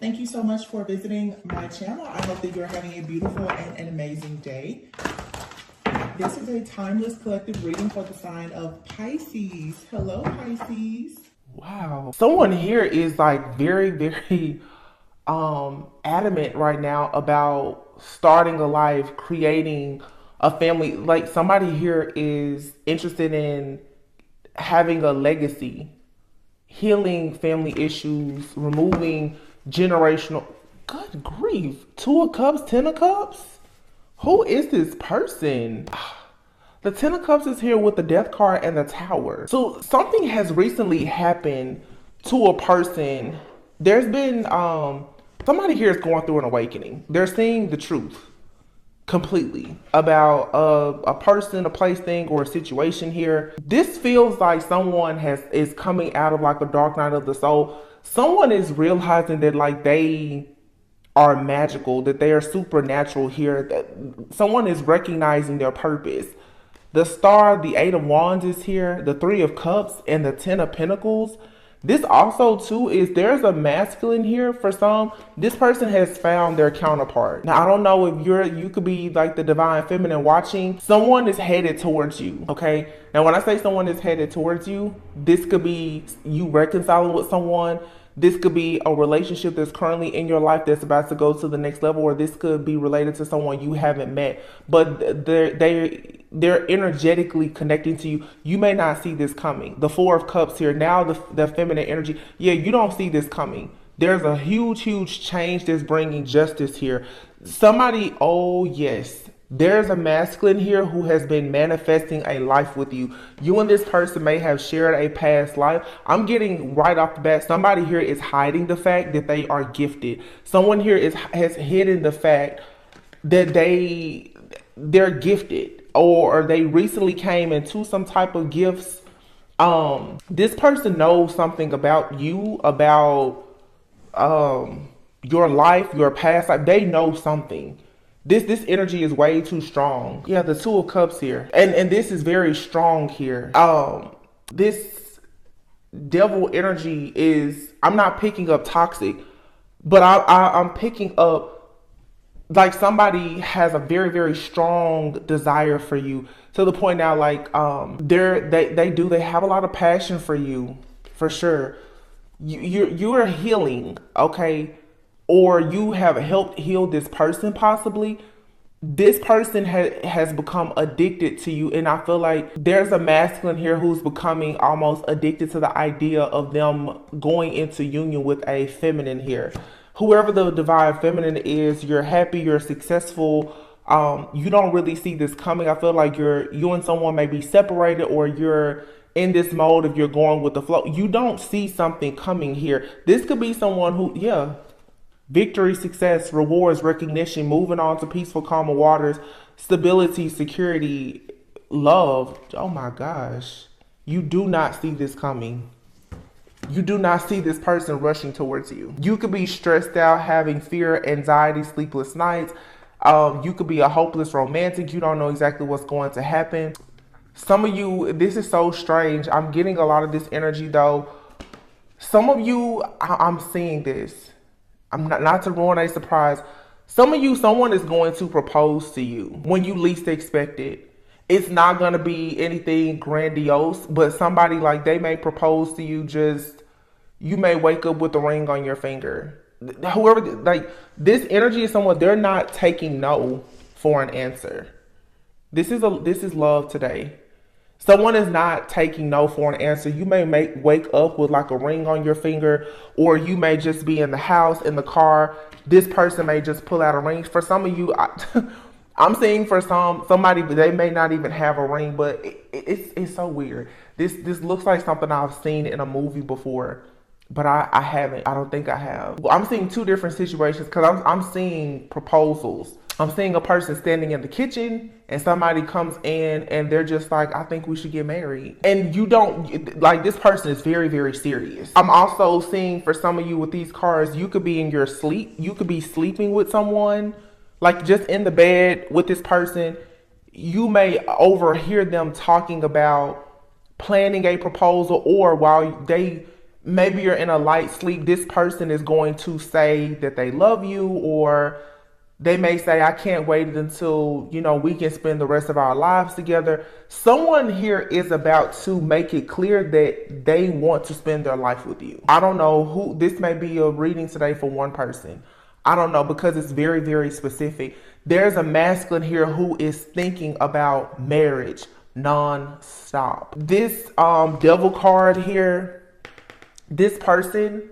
Thank you so much for visiting my channel. I hope that you're having a beautiful and an amazing day. This is a timeless collective reading for the sign of Pisces. Hello, Pisces. Wow. Someone here is like very adamant right now about starting a life, creating a family. Like somebody here is interested in having a legacy, healing family issues, removing generational. Good grief. Two of Cups, Ten of Cups? Who is this person? The Ten of Cups is here with the Death card and the Tower. So something has recently happened to a person. There's been somebody here is going through an awakening. They're seeing the truth completely about a person, a place, thing, or a situation here. This feels like someone is coming out of like a dark night of the soul. Someone is realizing that like they are magical, that they are supernatural here, that someone is recognizing their purpose. The Star, the Eight of Wands is here, the Three of Cups, and the Ten of Pentacles. This also too is there's a masculine here for some. This person has found their counterpart. Now I don't know if you could be like the divine feminine watching. Someone is headed towards you. Okay. Now when I say someone is headed towards you, this could be you reconciling with someone. This could be a relationship that's currently in your life that's about to go to the next level, or this could be related to someone you haven't met, but they're energetically connecting to you. You may not see this coming. The Four of Cups here, now the feminine energy. Yeah, you don't see this coming. There's a huge change that's bringing justice here. Somebody, oh yes. There's a masculine here who has been manifesting a life with you. You and this person may have shared a past life. I'm getting right off the bat, somebody here is hiding the fact that they are gifted. Someone here has hidden the fact that they're gifted, or they recently came into some type of gifts. This person knows something about you, about your life, your past life. They know something. This energy is way too strong. Yeah, the Two of Cups here. And this is very strong here. This devil energy is, I'm not picking up toxic, but I'm picking up like somebody has a very strong desire for you, to the point now like they have a lot of passion for you, for sure. You're healing, okay? Or you have helped heal this person possibly. This person has become addicted to you. And I feel like there's a masculine here who's becoming almost addicted to the idea of them going into union with a feminine here. Whoever the divine feminine is, you're happy, you're successful. You don't really see this coming. I feel like you and someone may be separated, or you're in this mode of you're going with the flow. You don't see something coming here. This could be someone who, yeah, victory, success, rewards, recognition, moving on to peaceful, calmer waters, stability, security, love. Oh my gosh. You do not see this coming. You do not see this person rushing towards you. You could be stressed out, having fear, anxiety, sleepless nights. You could be a hopeless romantic. You don't know exactly what's going to happen. Some of you, this is so strange. I'm getting a lot of this energy though. Some of you, I'm seeing this. I'm not to ruin a surprise. Some of you, someone is going to propose to you when you least expect it. It's not going to be anything grandiose, but somebody, like, they may propose to you, just, you may wake up with a ring on your finger. Whoever, like, this energy is someone, they're not taking no for an answer. This is love today. Someone is not taking no for an answer. You may wake up with like a ring on your finger, or you may just be in the house, in the car. This person may just pull out a ring. For some of you, I'm seeing for somebody, they may not even have a ring, but it's so weird. This looks like something I've seen in a movie before, but I haven't. I don't think I have. I'm seeing two different situations, because I'm seeing proposals. I'm seeing a person standing in the kitchen and somebody comes in and they're just like, I think we should get married. And you don't, like, this person is very serious. I'm also seeing for some of you with these cards, you could be in your sleep. You could be sleeping with someone, like just in the bed with this person. You may overhear them talking about planning a proposal, or while they maybe you're in a light sleep, this person is going to say that they love you, or they may say, I can't wait until, we can spend the rest of our lives together. Someone here is about to make it clear that they want to spend their life with you. I don't know who, this may be a reading today for one person. I don't know, because it's very, very specific. There's a masculine here who is thinking about marriage non-stop. This devil card here, this person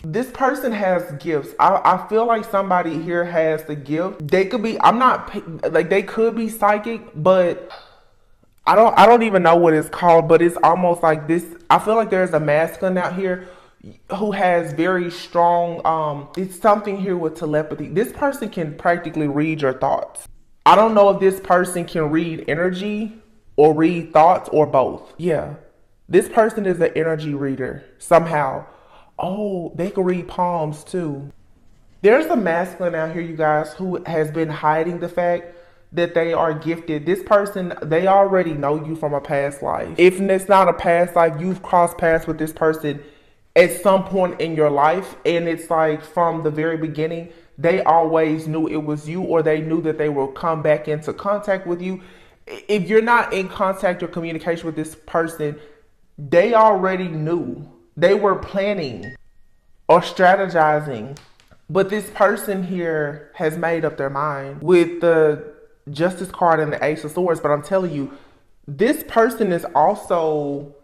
has gifts. I feel like somebody here has the gift. They could be, they could be psychic, but I don't even know what it's called, but it's almost like this. I feel like there's a masculine out here who has very strong, it's something here with telepathy. This person can practically read your thoughts. I don't know if this person can read energy or read thoughts or both. Yeah. This person is an energy reader somehow. Oh, they can read palms too. There's a masculine out here, you guys, who has been hiding the fact that they are gifted. This person, they already know you from a past life. If it's not a past life, you've crossed paths with this person at some point in your life. And it's like from the very beginning, they always knew it was you, or they knew that they will come back into contact with you. If you're not in contact or communication with this person, they already knew. They were planning or strategizing. But this person here has made up their mind with the Justice card and the Ace of Swords. But I'm telling you, this person is also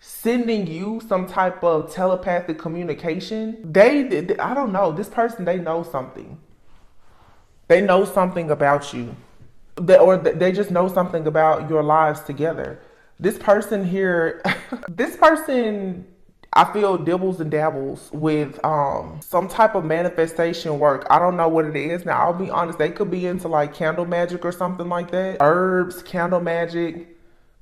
sending you some type of telepathic communication. I don't know, this person, they know something. They know something about you. They just know something about your lives together. This person here, this person, I feel, dibbles and dabbles with some type of manifestation work. I don't know what it is. Now, I'll be honest, they could be into like candle magic or something like that. Herbs, candle magic.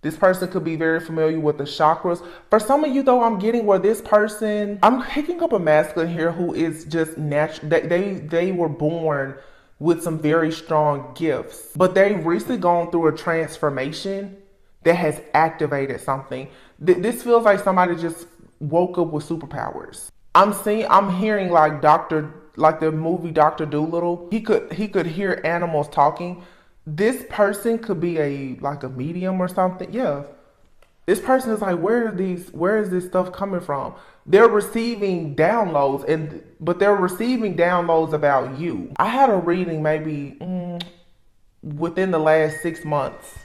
This person could be very familiar with the chakras. For some of you, though, I'm getting where this person, I'm picking up a masculine here who is just natural. They were born with some very strong gifts, but they've recently gone through a transformation that has activated something. This feels like somebody just woke up with superpowers. I'm hearing like the movie Dr. Dolittle. He could hear animals talking. This person could be a medium or something. Yeah. This person is like, where is this stuff coming from? They're receiving downloads, but they're receiving downloads about you. I had a reading maybe within the last 6 months.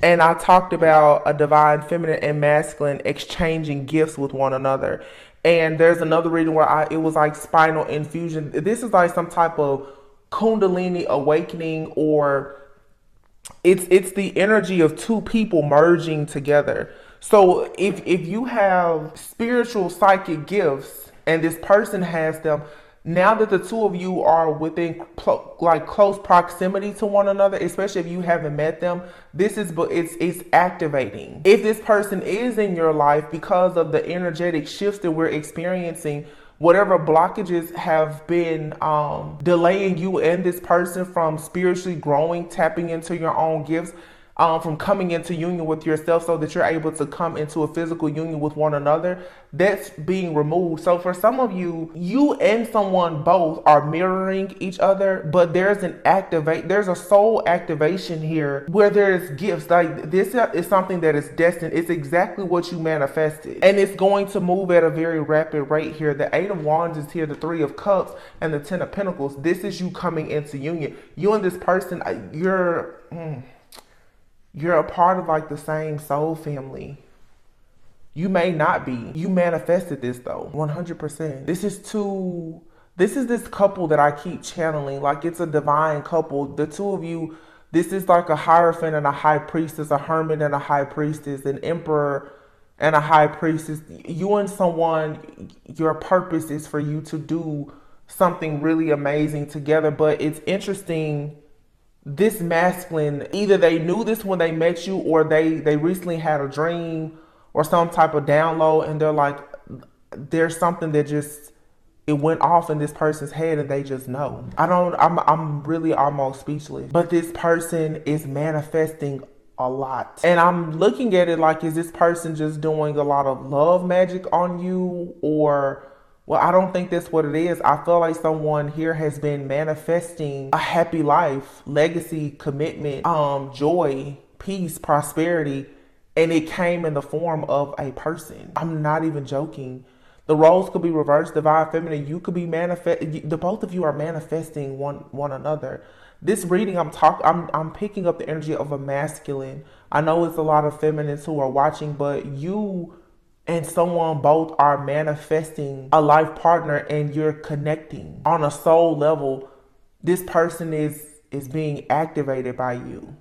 And I talked about a divine feminine and masculine exchanging gifts with one another. And there's another reading where it was like spinal infusion. This is like some type of Kundalini awakening, or it's the energy of two people merging together. So if you have spiritual psychic gifts and this person has them, now that the two of you are within close proximity to one another, especially if you haven't met them, it's activating. If this person is in your life, because of the energetic shifts that we're experiencing, whatever blockages have been delaying you and this person from spiritually growing, tapping into your own gifts, from coming into union with yourself so that you're able to come into a physical union with one another, that's being removed. So for some of you, you and someone both are mirroring each other, but there's a soul activation here where there's gifts. Like this is something that is destined. It's exactly what you manifested. And it's going to move at a very rapid rate here. The Eight of Wands is here, the Three of Cups, and the Ten of Pentacles. This is you coming into union. You and this person, you're a part of like the same soul family. You may not be. You manifested this though, 100%. This is this couple that I keep channeling. Like it's a divine couple. The two of you, this is like a Hierophant and a High Priestess, a Hermit and a High Priestess, an Emperor and a High Priestess. You and someone, your purpose is for you to do something really amazing together. But it's interesting, this masculine, either they knew this when they met you, or they recently had a dream or some type of download, and they're like, there's something that it went off in this person's head and they just know. I'm really almost speechless. But this person is manifesting a lot. And I'm looking at it like, is this person just doing a lot of love magic on you? Or, well, I don't think that's what it is. I feel like someone here has been manifesting a happy life, legacy, commitment, joy, peace, prosperity, and it came in the form of a person. I'm not even joking. The roles could be reversed, divine feminine. You could be the both of you are manifesting one another. This reading, I'm picking up the energy of a masculine. I know it's a lot of feminines who are watching, but you and someone both are manifesting a life partner, and you're connecting on a soul level. This person is being activated by you,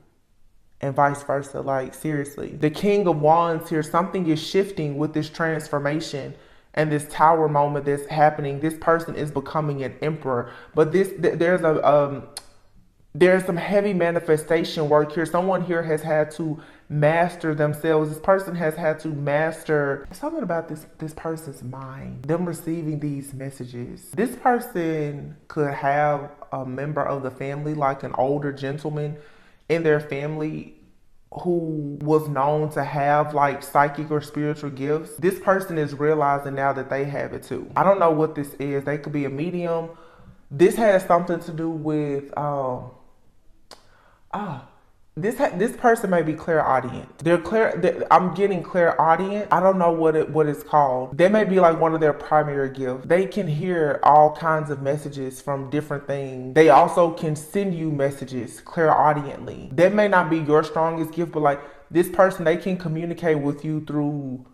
and vice versa. Like, seriously, the King of Wands here, something is shifting with this transformation and this tower moment that's happening. This person is becoming an emperor, but there's some heavy manifestation work here. Someone here has had to master themselves. This person has had to master something about this person's mind, them receiving these messages. This person could have a member of the family, like an older gentleman in their family, who was known to have like psychic or spiritual gifts. This person is realizing now that they have it too. I don't know what this is. They could be a medium. This has something to do with this person may be clairaudient. I'm getting clairaudient. I don't know what it's called. They may be like one of their primary gifts. They can hear all kinds of messages from different things. They also can send you messages clairaudiently. That may not be your strongest gift, but like this person, they can communicate with you through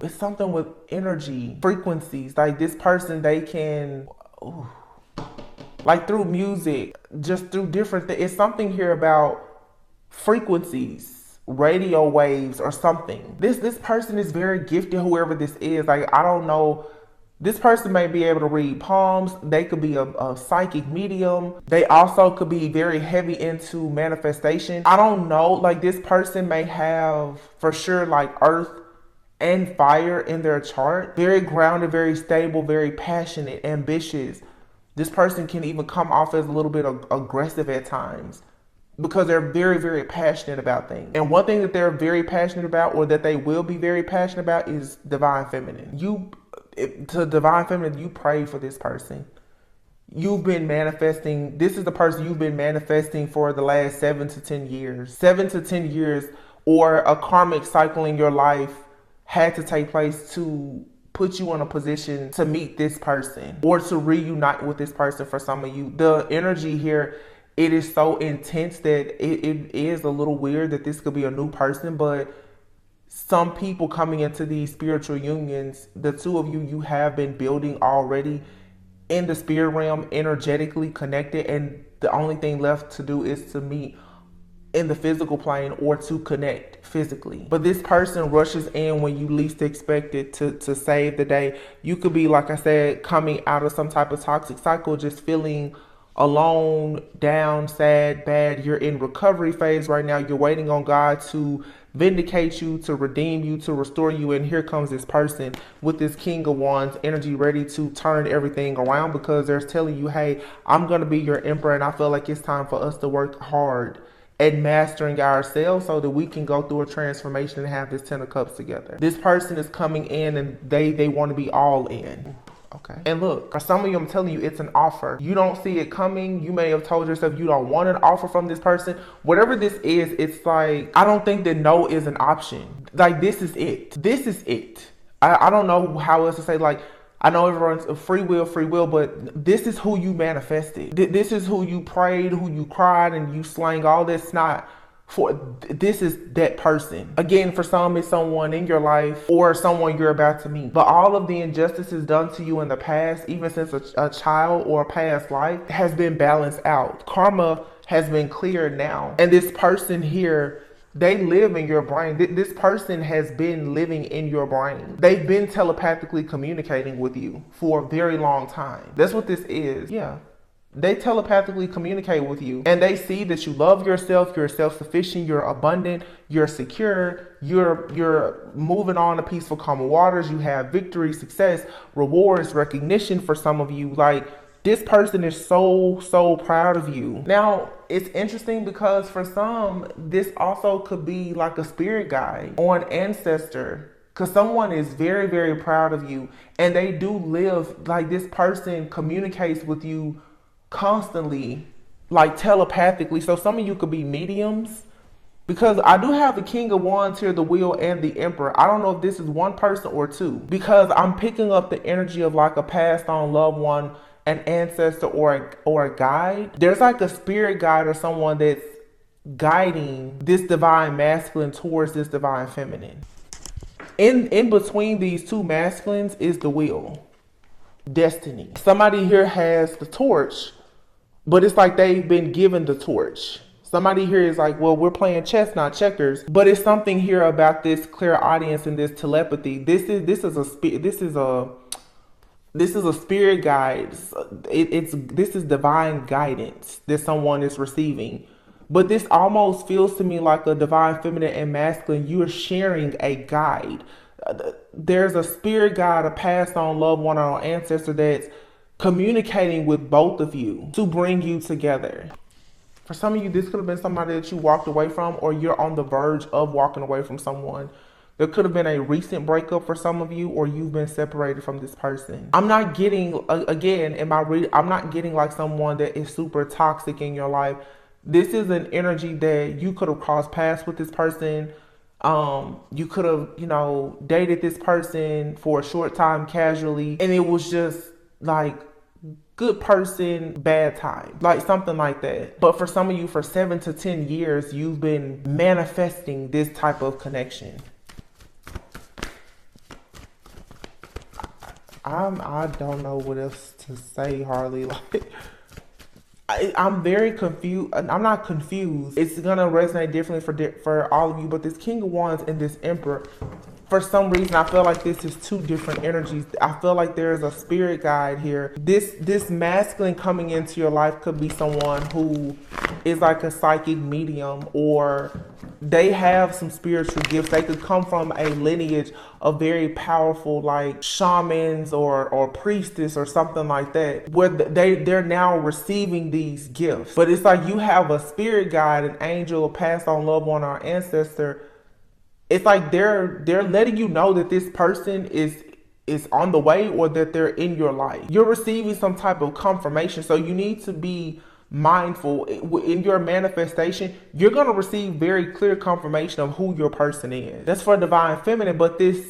it's something with energy, frequencies. Like this person, they can like through music, just through different things. It's something here about frequencies, radio waves or something. This person is very gifted, whoever this is. Like, I don't know. This person may be able to read palms. They could be a psychic medium. They also could be very heavy into manifestation. I don't know. Like, this person may have for sure like earth and fire in their chart. Very grounded, very stable, very passionate, ambitious. This person can even come off as a little bit aggressive at times because they're very, very passionate about things. And one thing that they're very passionate about, or that they will be very passionate about, is divine feminine. To divine feminine, you pray for this person. You've been manifesting. This is the person you've been manifesting for the last 7 to 10 years. 7 to 10 years, or a karmic cycle in your life had to take place to put you in a position to meet this person or to reunite with this person. For some of you, the energy here, it is so intense that it is a little weird that this could be a new person. But some people coming into these spiritual unions, the two of you have been building already in the spirit realm, energetically connected, and the only thing left to do is to meet in the physical plane or to connect physically. But this person rushes in when you least expect it to save the day. You could be, like I said, coming out of some type of toxic cycle, just feeling alone, down, sad, bad. You're in recovery phase right now. You're waiting on God to vindicate you, to redeem you, to restore you. And here comes this person with this King of Wands energy, ready to turn everything around, because they're telling you, hey, I'm going to be your emperor, and I feel like it's time for us to work hard at mastering ourselves so that we can go through a transformation and have this 10 of Cups together. This person is coming in and they want to be all in. Okay. And look, for some of you, I'm telling you, it's an offer. You don't see it coming. You may have told yourself you don't want an offer from this person. Whatever this is, it's like, I don't think that no is an option. Like, this is it. This is it. I don't know how else to say. Like, I know everyone's free will, but this is who you manifested. This is who you prayed, who you cried, and you slang all this snot for. This is that person. Again, for some, it's someone in your life or someone you're about to meet. But all of the injustices done to you in the past, even since a child or a past life, has been balanced out. Karma has been cleared now. And this person here, they live in your brain. This person has been living in your brain. They've been telepathically communicating with you for a very long time. That's what this is. Yeah. They telepathically communicate with you, and they see that you love yourself, you're self-sufficient, you're abundant, you're secure, you're moving on to peaceful, calm waters. You have victory, success, rewards, recognition for some of you. Like, This person is so proud of you. Now, it's interesting because for some, this also could be like a spirit guide or an ancestor. Because someone is very proud of you, and they do live, like this person communicates with you constantly, like telepathically. So some of you could be mediums, because I do have the King of Wands here, the Wheel, and the Emperor. I don't know if this is one person or two, because I'm picking up the energy of like a passed on loved one, an ancestor, or a guide. There's like a spirit guide or someone that's guiding this divine masculine towards this divine feminine. In between these two masculines is the Wheel, destiny. Somebody here has the torch, but it's like they've been given the torch. Somebody here is like, well, we're playing chess, not checkers. But it's something here about this clairaudience and this telepathy. This is a spirit guide. This is divine guidance that someone is receiving. But this almost feels to me like a divine feminine and masculine. You are sharing a guide. There's a spirit guide, a passed on loved one, or an ancestor that's communicating with both of you to bring you together. For some of you, this could have been somebody that you walked away from, or you're on the verge of walking away from someone. There could have been a recent breakup for some of you, or you've been separated from this person. I'm not getting, again, I'm not getting like someone that is super toxic in your life. This is an energy that you could have crossed paths with this person. You could have, dated this person for a short time casually, and it was just like good person, bad time, like something like that. But for some of you, for 7 to 10 years, you've been manifesting this type of connection. I don't know what else to say, Harley. Like, I'm very confused. I'm not confused. It's gonna resonate differently for all of you. But this King of Wands and this Emperor, for some reason, I feel like this is two different energies. I feel like there is a spirit guide here. This masculine coming into your life could be someone who is like a psychic medium, or they have some spiritual gifts. They could come from a lineage of very powerful like shamans or priestess or something like that, where they're now receiving these gifts. But it's like you have a spirit guide, an angel, a passed on loved one, or ancestor. It's like they're letting you know that this person is on the way, or that they're in your life. You're receiving some type of confirmation. So you need to be mindful in your manifestation. You're going to receive very clear confirmation of who your person is. That's for divine feminine. But this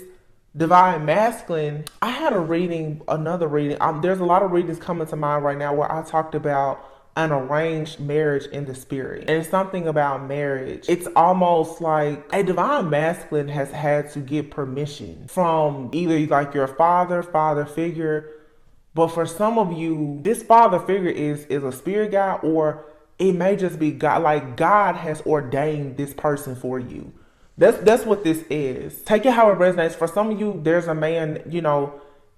divine masculine, I had another reading. There's a lot of readings coming to mind right now where I talked about an arranged marriage in the spirit. And it's something about marriage. It's almost like a divine masculine has had to get permission from either like your father figure. But for some of you, this father figure is a spirit guide, or it may just be God. Like God has ordained this person for you. That's what this is. Take it how it resonates. For some of you, there's a man,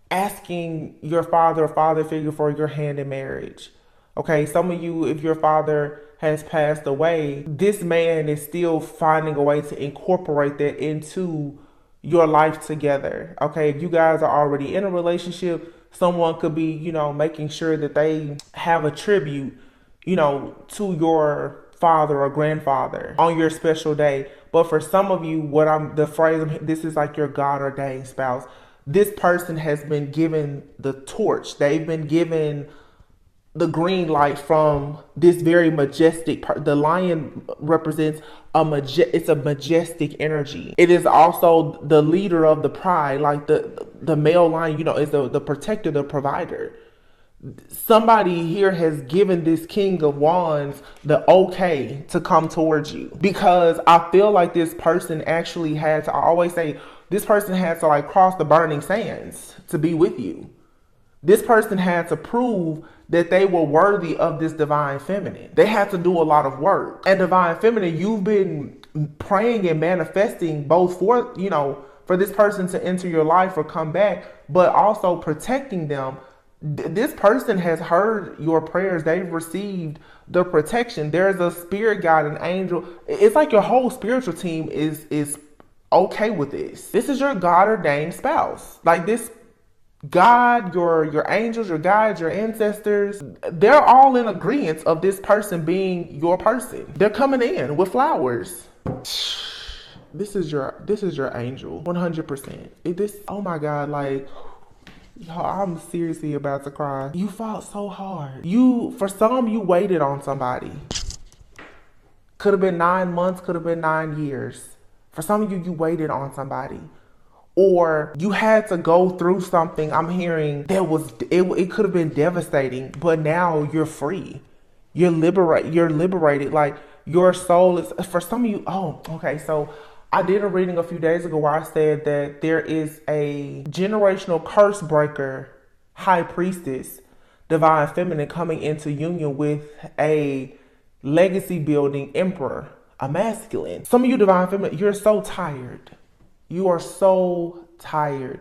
asking your father or father figure for your hand in marriage. Okay, some of you, if your father has passed away, this man is still finding a way to incorporate that into your life together. Okay, if you guys are already in a relationship, someone could be, making sure that they have a tribute, to your father or grandfather on your special day. But for some of you, this is like your God ordained spouse. This person has been given the torch. They've been given the green light from this very majestic the lion represents it's a majestic energy. It is also the leader of the pride, like the male lion, is the protector, the provider. Somebody here has given this King of Wands the okay to come towards you, because I feel like this person actually had to, I always say, this person had to like cross the burning sands to be with you. This person had to prove that they were worthy of this divine feminine. They had to do a lot of work. And divine feminine, you've been praying and manifesting both for, for this person to enter your life or come back, but also protecting them. This person has heard your prayers. They've received the protection. There's a spirit guide, an angel. It's like your whole spiritual team is okay with this. This is your God ordained spouse. Like this God, your angels, your guides, your ancestors, they're all in agreement of this person being your person. They're coming in with flowers. This is your angel, 100%. Oh my God, like, y'all, I'm seriously about to cry. You fought so hard. For some, you waited on somebody. Could have been 9 months, could have been 9 years. For some of you, you waited on somebody. Or you had to go through something. I'm hearing it could have been devastating, but now you're free. You're liberated. Like, your soul is, for some of you, oh, okay. So I did a reading a few days ago where I said that there is a generational curse breaker, high priestess, divine feminine, coming into union with a legacy building emperor, a masculine. Some of you divine feminine, you're so tired. You are so tired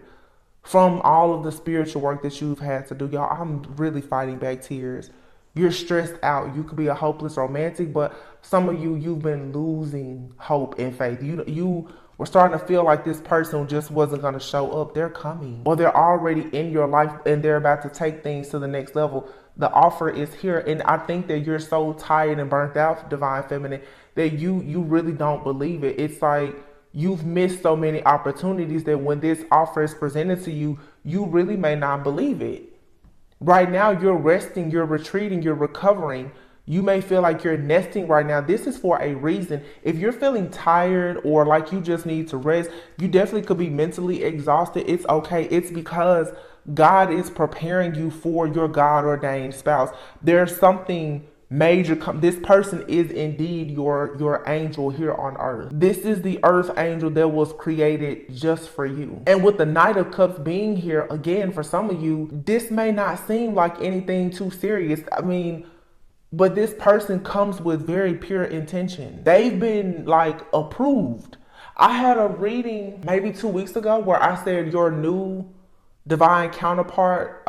from all of the spiritual work that you've had to do. Y'all, I'm really fighting back tears. You're stressed out. You could be a hopeless romantic, but some of you, you've been losing hope and faith. You were starting to feel like this person just wasn't going to show up. They're coming, or they're already in your life and they're about to take things to the next level. The offer is here. And I think that you're so tired and burnt out, divine feminine, that you really don't believe it. It's like you've missed so many opportunities that when this offer is presented to you, you really may not believe it. Right now, you're resting, you're retreating, you're recovering. You may feel like you're nesting right now. This is for a reason. If you're feeling tired or like you just need to rest, you definitely could be mentally exhausted. It's okay. It's because God is preparing you for your God ordained spouse. There's something major. This person is indeed your angel here on earth. This is the earth angel that was created just for you. And with the Knight of Cups being here again, for some of you, this may not seem like anything too serious. I mean, but this person comes with very pure intention. They've been like approved. I had a reading maybe 2 weeks ago where I said your new divine counterpart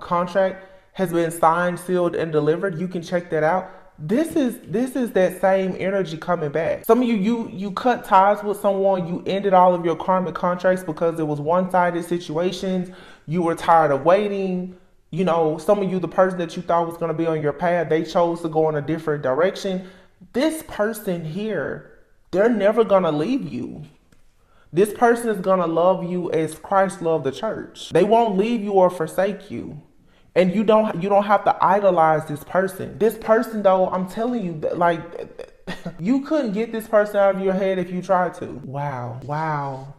contract has been signed, sealed, and delivered. You can check that out. This is that same energy coming back. Some of you cut ties with someone. You ended all of your karmic contracts because it was one-sided situations. You were tired of waiting. You know, some of you, the person that you thought was going to be on your path, they chose to go in a different direction. This person here, they're never going to leave you. This person is going to love you as Christ loved the church. They won't leave you or forsake you. And you don't have to idolize this person. This person, though, I'm telling you, that, like, you couldn't get this person out of your head if you tried to. Wow.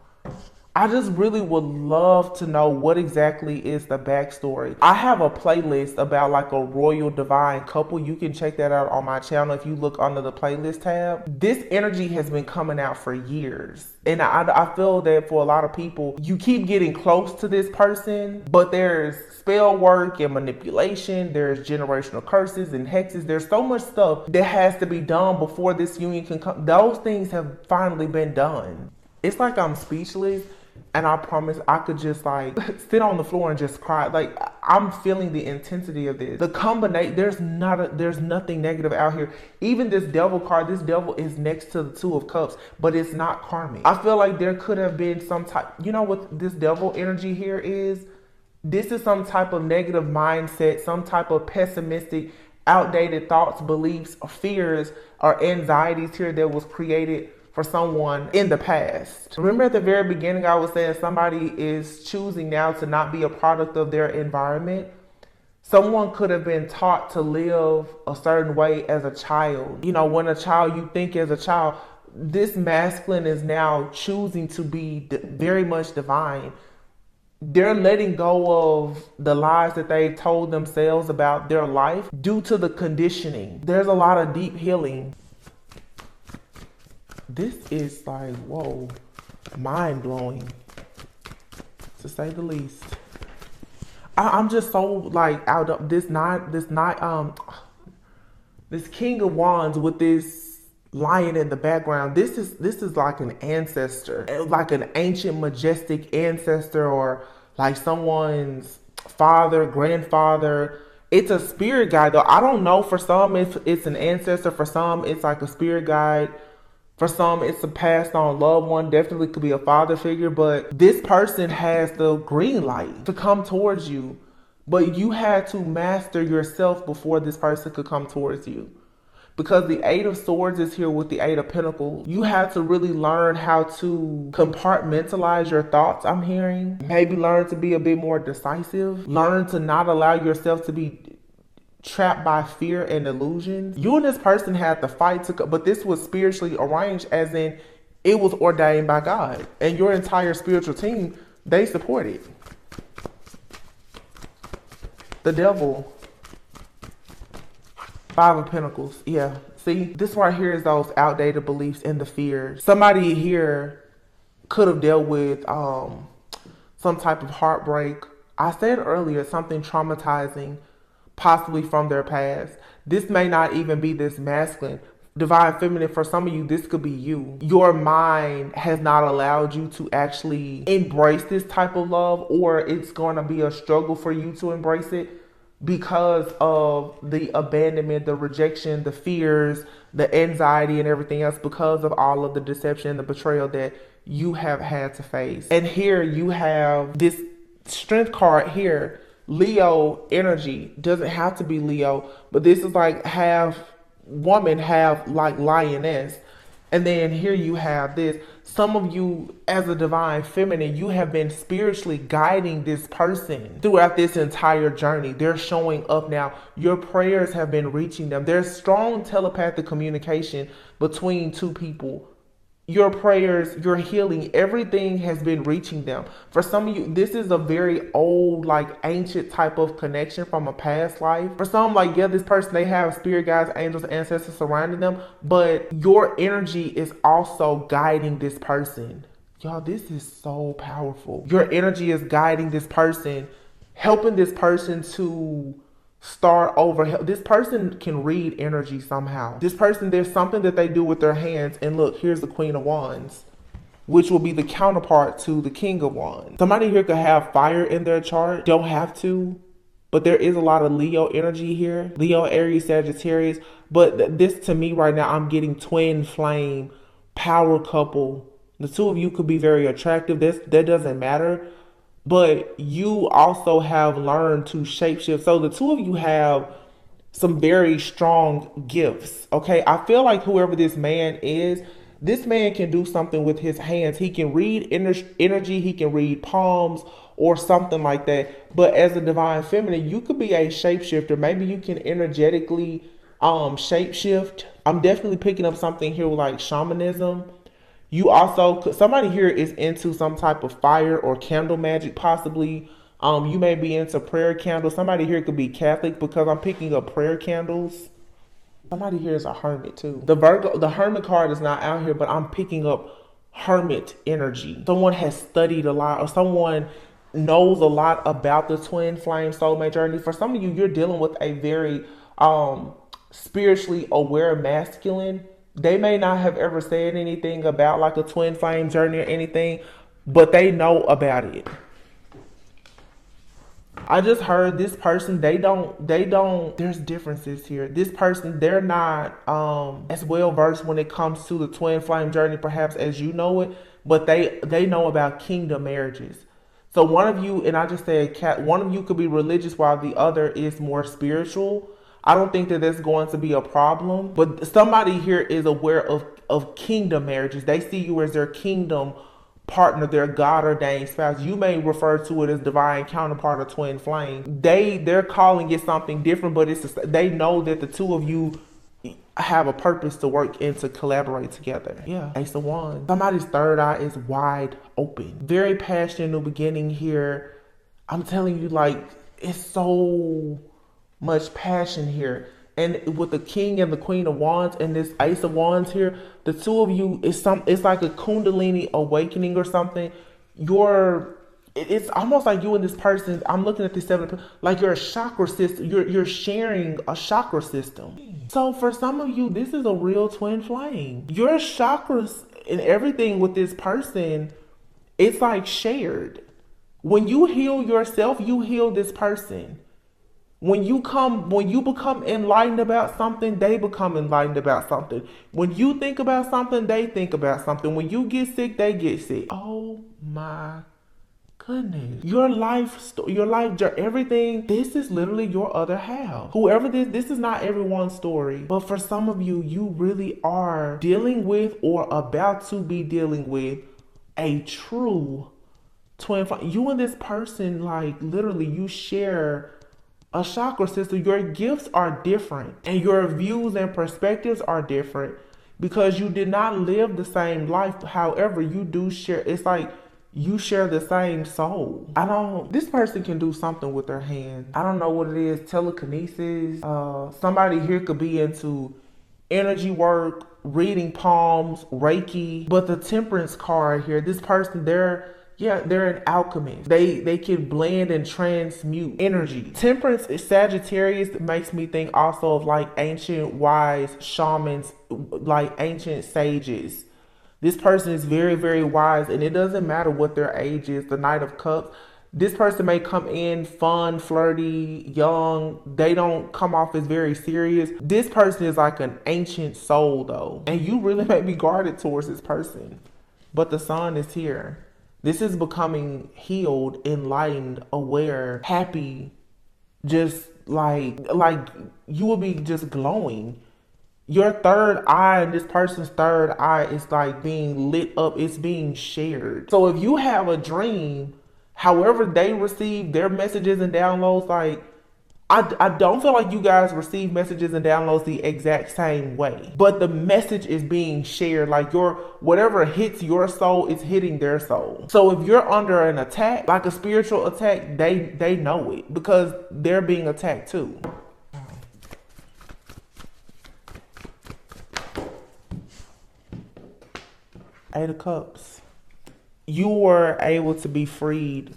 I just really would love to know what exactly is the backstory. I have a playlist about like a royal divine couple. You can check that out on my channel if you look under the playlist tab. This energy has been coming out for years. And I feel that for a lot of people, you keep getting close to this person, but there's spell work and manipulation. There's generational curses and hexes. There's so much stuff that has to be done before this union can come. Those things have finally been done. It's like I'm speechless. And I promise I could just like sit on the floor and just cry. Like, I'm feeling the intensity of this. The combination, there's nothing negative out here. Even this devil card, this devil is next to the Two of Cups, but it's not karmic. I feel like there could have been some type, you know what this devil energy here is? This is some type of negative mindset, some type of pessimistic, outdated thoughts, beliefs, or fears, or anxieties here that was created for someone in the past. Remember at the very beginning, I was saying somebody is choosing now to not be a product of their environment. Someone could have been taught to live a certain way as a child. You know, when a child, you think as a child, this masculine is now choosing to be very much divine. They're letting go of the lies that they told themselves about their life due to the conditioning. There's a lot of deep healing. This is like, whoa, mind-blowing, to say the least. I'm just so like out of this King of Wands with this lion in the background. This is like an ancestor, like an ancient, majestic ancestor, or like someone's father, grandfather. It's a spirit guide, though. I don't know. For some, it's an ancestor. For some, it's like a spirit guide. For some, it's a passed on loved one, definitely could be a father figure, but this person has the green light to come towards you. But you had to master yourself before this person could come towards you. Because the Eight of Swords is here with the Eight of Pentacles. You have to really learn how to compartmentalize your thoughts, I'm hearing. Maybe learn to be a bit more decisive. Learn to not allow yourself to be trapped by fear and illusions. You and this person had to fight but this was spiritually arranged, as in it was ordained by God. And your entire spiritual team, they support it. The Devil. Five of Pentacles. Yeah. See, this right here is those outdated beliefs and the fears. Somebody here could have dealt with some type of heartbreak. I said earlier, something traumatizing, possibly from their past. This may not even be this masculine. Divine feminine, for some of you, this could be you. Your mind has not allowed you to actually embrace this type of love, or it's going to be a struggle for you to embrace it, because of the abandonment, the rejection, the fears, the anxiety, and everything else, because of all of the deception and the betrayal that you have had to face. And here you have this Strength card here. Leo energy. Doesn't have to be Leo, but this is like half woman, half like lioness. And then here you have this. Some of you, as a divine feminine, you have been spiritually guiding this person throughout this entire journey. They're showing up now. Your prayers have been reaching them. There's strong telepathic communication between two people. Your prayers, your healing, everything has been reaching them. For some of you, this is a very old, like ancient type of connection from a past life. For some, like, yeah, this person, they have spirit guides, angels, ancestors surrounding them, but your energy is also guiding this person. Y'all, this is so powerful. Your energy is guiding this person, helping this person to start over. This person can read energy somehow. This person, there's something that they do with their hands. And look, here's the Queen of Wands, which will be the counterpart to the King of Wands. Somebody here could have fire in their chart. Don't have to, but there is a lot of Leo energy here. Leo, Aries, Sagittarius. But this, to me right now, I'm getting twin flame, power couple. The two of you could be very attractive. That doesn't matter. But you also have learned to shapeshift. So the two of you have some very strong gifts. Okay. I feel like whoever this man is, this man can do something with his hands. He can read energy. He can read palms or something like that. But as a divine feminine, you could be a shapeshifter. Maybe you can energetically shapeshift. I'm definitely picking up something here with like shamanism. You also, somebody here is into some type of fire or candle magic, possibly. You may be into prayer candles. Somebody here could be Catholic, because I'm picking up prayer candles. Somebody here is a hermit too. The hermit card is not out here, but I'm picking up hermit energy. Someone has studied a lot, or someone knows a lot about the twin flame soulmate journey. For some of you, you're dealing with a very spiritually aware masculine. They may not have ever said anything about like a twin flame journey or anything, but they know about it. I just heard this person, they don't, there's differences here. This person, they're not as well versed when it comes to the twin flame journey, perhaps, as you know it, but they know about kingdom marriages. So one of you, and I just said, one of you could be religious while the other is more spiritual. I don't think that that's going to be a problem, but somebody here is aware of kingdom marriages. They see you as their kingdom partner, their God ordained spouse. You may refer to it as divine counterpart or twin flame. They're calling it something different, but they know that the two of you have a purpose to work and to collaborate together. Yeah, Ace of Wands. Somebody's third eye is wide open. Very passionate new beginning here. I'm telling you, like, it's so much passion here. And with the King and the Queen of Wands and this Ace of Wands here, the two of you, it's like a Kundalini awakening or something. It's almost like you and this person, I'm looking at this seven, like your chakra system, you're sharing a chakra system. So for some of you, this is a real twin flame. Your chakras and everything with this person, it's like shared. When you heal yourself, you heal this person. When you become enlightened about something, they become enlightened about something. When you think about something, they think about something. When you get sick, they get sick. Oh my goodness. Your life, everything, this is literally your other half. Whoever this is not everyone's story. But for some of you, you really are dealing with or about to be dealing with a true twin flame. You and this person, like literally, you share a chakra system. Your gifts are different and your views and perspectives are different because you did not live the same life. However, you do share, it's like you share the same soul. This person can do something with their hands. I don't know what it is, telekinesis. Somebody here could be into energy work, reading palms, Reiki. But the Temperance card here, this person, they're an alchemist. They can blend and transmute energy. Temperance is Sagittarius, makes me think also of like ancient wise shamans, like ancient sages. This person is very, very wise, and it doesn't matter what their age is. The Knight of Cups, this person may come in fun, flirty, young. They don't come off as very serious. This person is like an ancient soul though, and you really may be guarded towards this person. But the Sun is here. This is becoming healed, enlightened, aware, happy, just like you will be just glowing. Your third eye and this person's third eye is like being lit up. It's being shared. So if you have a dream, however they receive their messages and downloads, like I don't feel like you guys receive messages and downloads the exact same way, but the message is being shared. Like whatever hits your soul is hitting their soul. So if you're under an attack, like a spiritual attack, they know it because they're being attacked too. Eight of Cups. You were able to be freed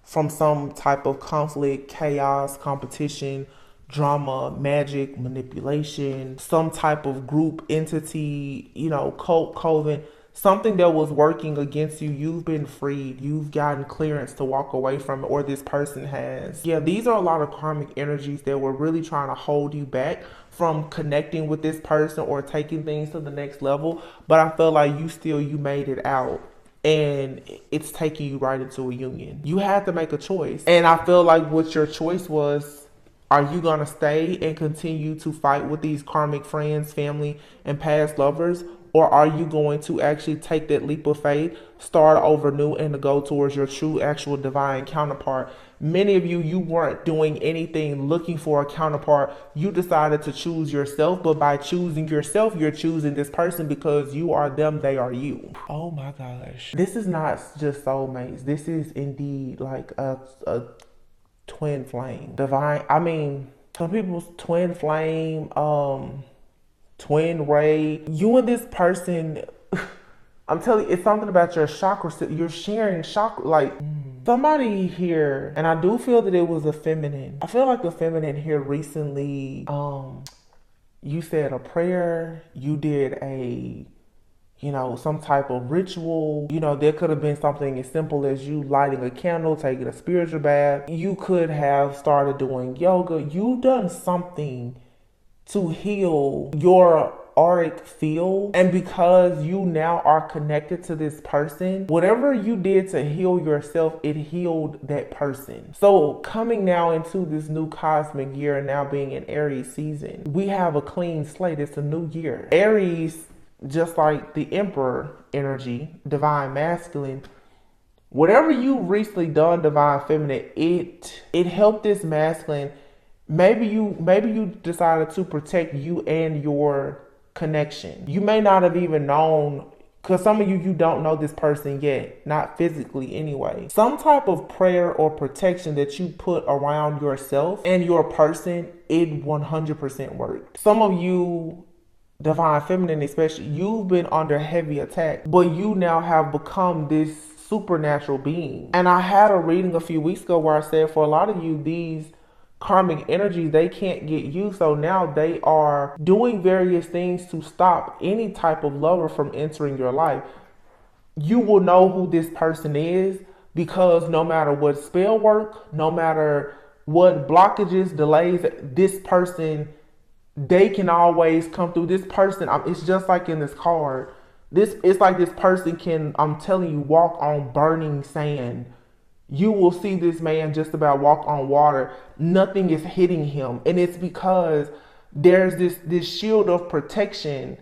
from some type of conflict, chaos, competition, drama, magic, manipulation, some type of group entity, cult, coven, something that was working against you. You've been freed. You've gotten clearance to walk away from it, or this person has. Yeah, these are a lot of karmic energies that were really trying to hold you back from connecting with this person or taking things to the next level. But I feel like you made it out. And it's taking you right into a union. You had to make a choice. And I feel like what your choice was, are you going to stay and continue to fight with these karmic friends, family, and past lovers? Or are you going to actually take that leap of faith, start over new, and to go towards your true, actual divine counterpart? Many of you weren't doing anything looking for a counterpart. You decided to choose yourself, but by choosing yourself, you're choosing this person because you are them, they are you. Oh my gosh. This is not just soulmates. This is indeed like a twin flame. Divine, some people's twin flame, twin ray. You and this person, I'm telling you, it's something about your chakra. You're sharing chakra, like somebody here, and I do feel that it was a feminine. I feel like the feminine here recently, you said a prayer, you did some type of ritual. There could have been something as simple as you lighting a candle, taking a spiritual bath. You could have started doing yoga. You've done something to heal your auric field, and because you now are connected to this person, whatever you did to heal yourself, it healed that person. So coming now into this new cosmic year, now being in Aries season, we have a clean slate. It's a new year. Aries, just like the Emperor energy, divine masculine, whatever you recently done divine feminine, it helped this masculine. Maybe you decided to protect you and your connection. You may not have even known, because some of you don't know this person yet, not physically anyway. Some type of prayer or protection that you put around yourself and your person, it 100% worked. Some of you, divine feminine especially, you've been under heavy attack, but you now have become this supernatural being. And I had a reading a few weeks ago where I said for a lot of you, these karmic energies, they can't get you. So now they are doing various things to stop any type of lover from entering your life. You will know who this person is because no matter what spell work, no matter what blockages, delays, this person, they can always come through. This person, it's just like in this card. It's like this person can, I'm telling you, walk on burning sand. You will see this man just about walk on water. Nothing is hitting him. And it's because there's this shield of protection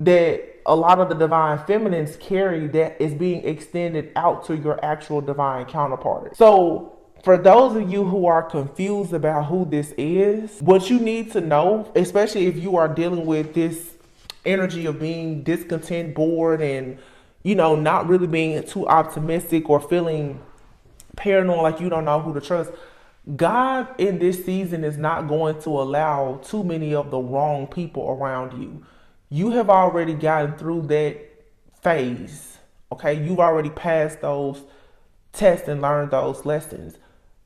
that a lot of the divine feminines carry that is being extended out to your actual divine counterpart. So for those of you who are confused about who this is, what you need to know, especially if you are dealing with this energy of being discontent, bored, and, you know, not really being too optimistic or feeling paranoid, like you don't know who to trust, God in this season is not going to allow too many of the wrong people around you. You have already gotten through that phase, okay? You've already passed those tests and learned those lessons.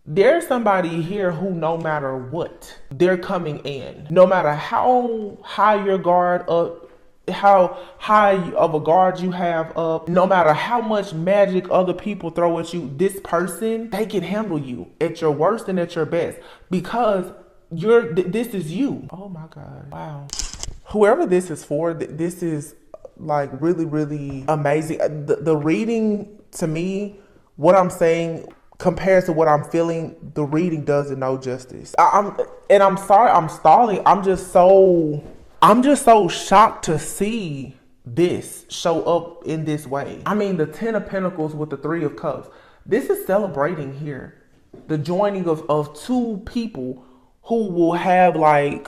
There's somebody here who, no matter what, they're coming in. No matter how high your guard up, how high of a guard you have up, no matter how much magic other people throw at you, this person, they can handle you at your worst and at your best, because this is you. Oh my God. Wow. Whoever this is for, this is like really, really amazing. The reading, to me, what I'm saying compared to what I'm feeling, the reading does it no justice. I'm sorry I'm stalling. I'm just so shocked to see this show up in this way. I mean, the 10 of Pentacles with the 3 of Cups. This is celebrating here. The joining of two people who will have like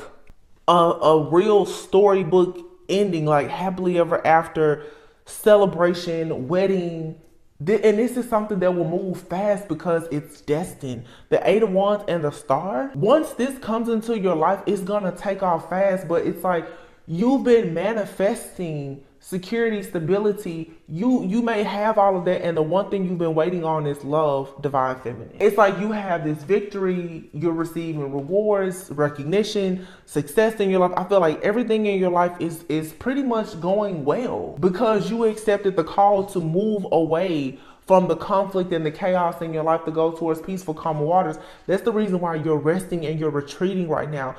a real storybook ending, like happily ever after, celebration, wedding. And this is something that will move fast because it's destined. The 8 of Wands and the Star. Once this comes into your life, it's gonna take off fast. But it's like you've been manifesting security, stability. You may have all of that, and the one thing you've been waiting on is love, divine feminine. It's like you have this victory. You're receiving rewards, recognition, success in your life. I feel like everything in your life is pretty much going well because you accepted the call to move away from the conflict and the chaos in your life to go towards peaceful, calm waters. That's the reason why you're resting and you're retreating right now.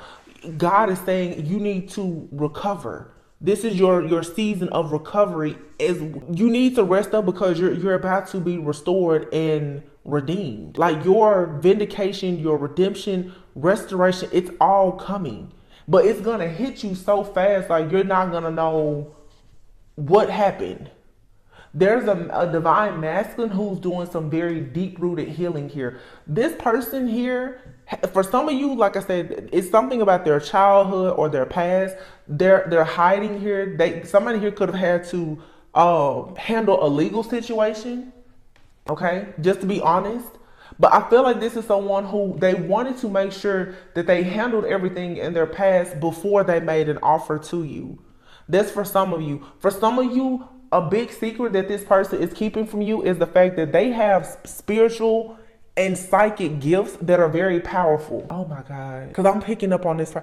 God is saying you need to recover. This is your season of recovery. Is you need to rest up because you're about to be restored and redeemed. Like your vindication, your redemption, restoration, it's all coming. But it's gonna hit you so fast, like you're not gonna know what happened. There's a divine masculine who's doing some very deep-rooted healing here. This person here, for some of you, like I said, it's something about their childhood or their past. They're hiding here. Somebody here could have had to handle a legal situation, okay? Just to be honest. But I feel like this is someone who they wanted to make sure that they handled everything in their past before they made an offer to you. That's for some of you. For some of you, a big secret that this person is keeping from you is the fact that they have spiritual and psychic gifts that are very powerful. Oh my God. Because I'm picking up on this.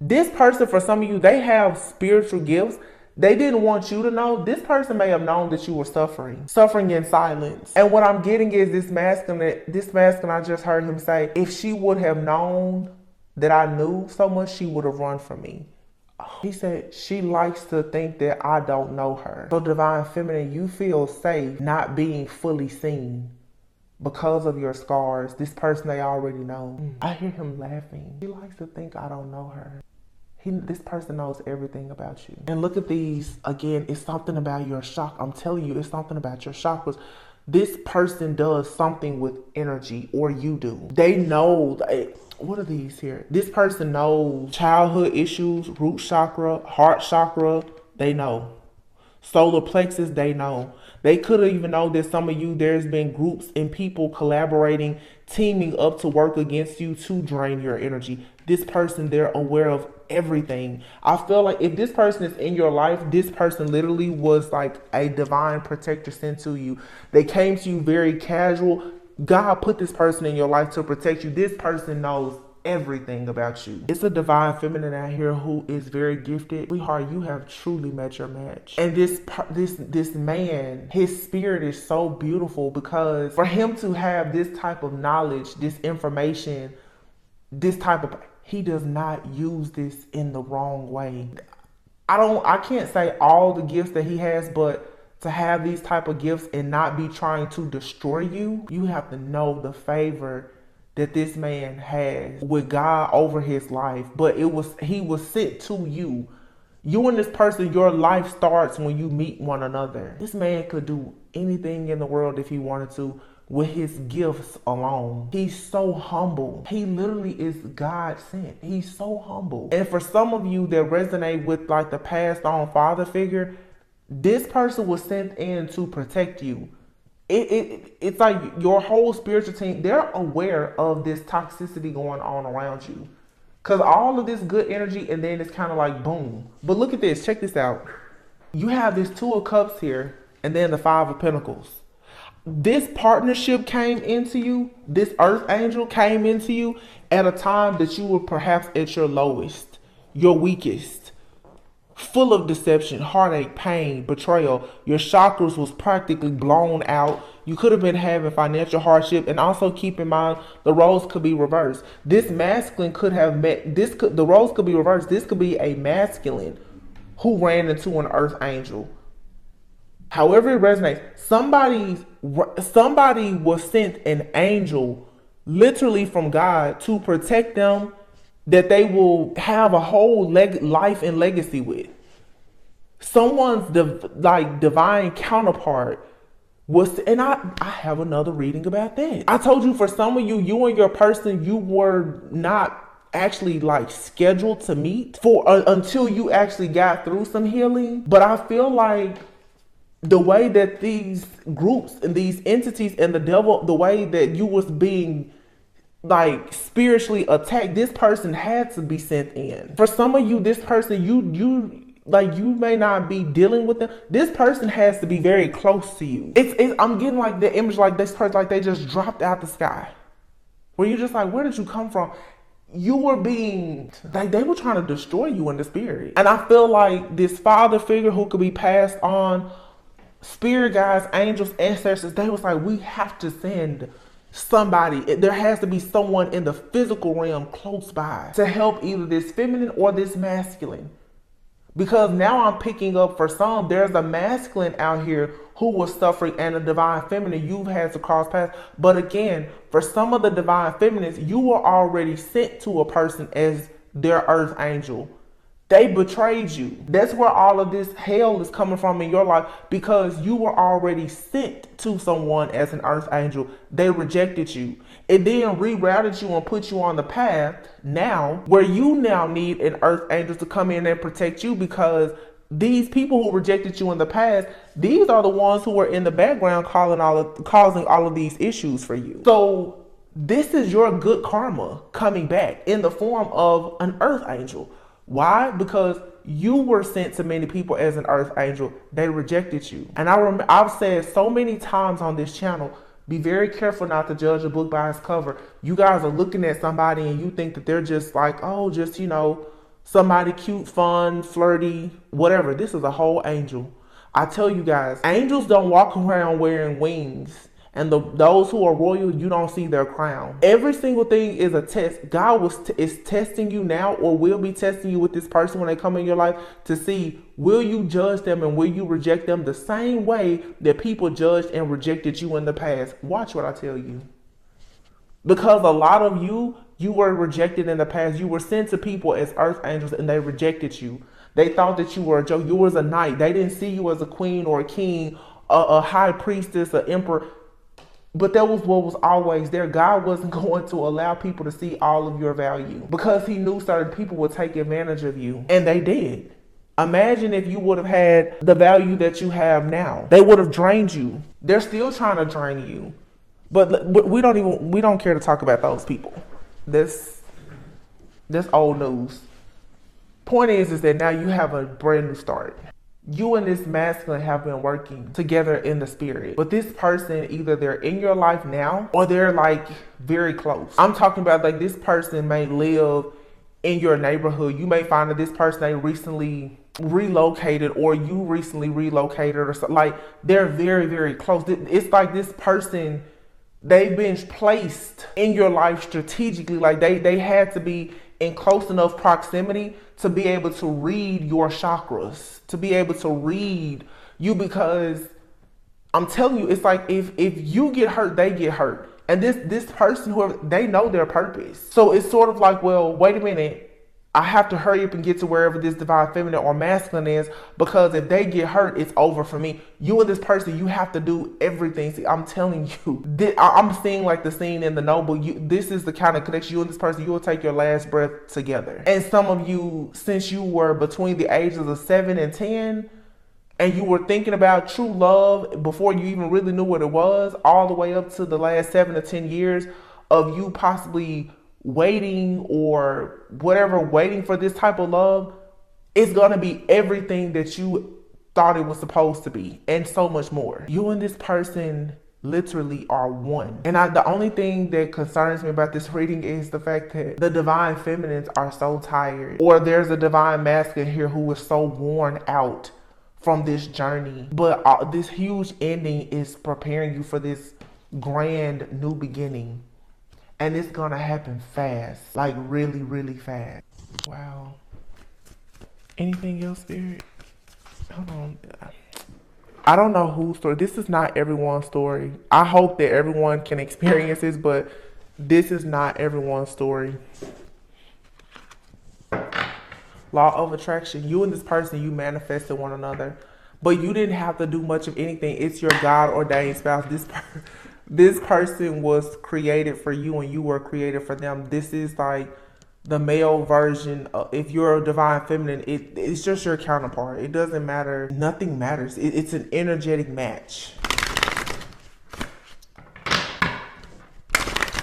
This person, for some of you, they have spiritual gifts. They didn't want you to know. This person may have known that you were suffering in silence. And what I'm getting is this masculine, I just heard him say, if she would have known that I knew so much, she would have run from me. He said she likes to think that I don't know her. So divine feminine, you feel safe not being fully seen because of your scars. This person they already know. I hear him laughing. He likes to think I don't know her. This person knows everything about you. And look at these. Again, it's something about your shock. I'm telling you, it's something about your chakras. This person does something with energy, or you do. They know. What are these here? This person knows childhood issues, root chakra, heart chakra. They know. Solar plexus, they know. They could have even known that some of you, there's been groups and people collaborating, teaming up to work against you to drain your energy. This person, they're aware of everything. I feel like if this person is in your life, this person literally was like a divine protector sent to you. They came to you very casual. God put this person in your life to protect you. This person knows everything about you. It's a divine feminine out here who is very gifted. Sweetheart, you have truly met your match. And this man, his spirit is so beautiful, because for him to have this type of knowledge, this information, he does not use this in the wrong way. I can't say all the gifts that he has, but to have these type of gifts and not be trying to destroy you, you have to know the favor that this man has with God over his life. But he was sent to you. You and this person, your life starts when you meet one another. This man could do anything in the world if he wanted to with his gifts alone. He's so humble. He literally is God sent. He's so humble. And for some of you that resonate with like the passed on father figure, this person was sent in to protect you. It's like your whole spiritual team, they're aware of this toxicity going on around you. Because all of this good energy, and then it's kind of like boom. But look at this. Check this out. You have this Two of Cups here, and then the Five of Pentacles. This partnership came into you. This earth angel came into you at a time that you were perhaps at your lowest, your weakest, full of deception, heartache, pain, betrayal. Your chakras was practically blown out. You could have been having financial hardship. And also keep in mind, the roles could be reversed. This masculine could have met, the roles could be reversed. This could be a masculine who ran into an earth angel. However it resonates, somebody was sent an angel literally from God to protect them, that they will have a whole life and legacy with. Someone's divine counterpart was, and I have another reading about that. I told you, for some of you, you and your person, you were not actually like scheduled to meet for until you actually got through some healing. But I feel like the way that these groups and these entities and the devil, the way that you was being like spiritually attacked, this person had to be sent in. For some of you, this person, you may not be dealing with them. This person has to be very close to you. I'm getting like the image, like this person, like they just dropped out the sky, where you're just like, where did you come from? You were being, like, they were trying to destroy you in the spirit. And I feel like this father figure who could be passed on, spirit guides, angels, ancestors, they was like, we have to send somebody. There has to be someone in the physical realm close by to help either this feminine or this masculine. Because now I'm picking up, for some, there's a masculine out here who was suffering, and a divine feminine you've had to cross paths. But again, for some of the divine feminines, you were already sent to a person as their earth angel. They betrayed you. That's where all of this hell is coming from in your life, because you were already sent to someone as an earth angel. They rejected you. It then rerouted you and put you on the path now where you now need an earth angel to come in and protect you, because these people who rejected you in the past, these are the ones who were in the background causing all of these issues for you. So this is your good karma coming back in the form of an earth angel. Why? Because you were sent to many people as an earth angel. They rejected you. And I've said so many times on this channel, be very careful not to judge a book by its cover. You guys are looking at somebody and you think that they're just like, oh, just, somebody cute, fun, flirty, whatever. This is a whole angel. I tell you guys, angels don't walk around wearing wings. And those who are royal, you don't see their crown. Every single thing is a test. God is testing you now, or will be testing you with this person when they come in your life, to see, will you judge them and will you reject them the same way that people judged and rejected you in the past? Watch what I tell you. Because a lot of you were rejected in the past. You were sent to people as earth angels and they rejected you. They thought that you were a joke. You was a knight. They didn't see you as a queen or a king, a high priestess, an emperor. But that was what was always there. God wasn't going to allow people to see all of your value, because he knew certain people would take advantage of you. And they did. Imagine if you would have had the value that you have now. They would have drained you. They're still trying to drain you. But we don't care to talk about those people. That's old news. Point is that now you have a brand new start. You and this masculine have been working together in the spirit. But this person, either they're in your life now or they're like very close. I'm talking about like this person may live in your neighborhood. You may find that this person they recently relocated or you recently relocated or something. Like they're very, very close. It's like this person, they've been placed in your life strategically. Like they had to be in close enough proximity to be able to read your chakras, to be able to read you, because I'm telling you, it's like if you get hurt, they get hurt. And this person, whoever, they know their purpose. So it's sort of like, well, wait a minute, I have to hurry up and get to wherever this divine feminine or masculine is, because if they get hurt, it's over for me. You and this person, you have to do everything. See, I'm telling you, I'm seeing like the scene in The Noble. This is the kind of connection you and this person, you will take your last breath together. And some of you, since you were between the ages of 7 and 10, and you were thinking about true love before you even really knew what it was, all the way up to the last 7 to 10 years of you possibly waiting or whatever, waiting for this type of love, it's going to be everything that you thought it was supposed to be and so much more. You and this person literally are one. And the only thing that concerns me about this reading is the fact that the divine feminines are so tired, or there's a divine masculine here who is so worn out from this journey. But this huge ending is preparing you for this grand new beginning. And it's gonna happen fast, like really, really fast. Wow. Anything else, Spirit? Hold on. I don't know whose story. This is not everyone's story. I hope that everyone can experience this, but this is not everyone's story. Law of attraction. You and this person, you manifested one another, but you didn't have to do much of anything. It's your God ordained spouse. This person was created for you and you were created for them. This is like the male version. If you're a divine feminine, it's just your counterpart. It doesn't matter. Nothing matters. It's an energetic match.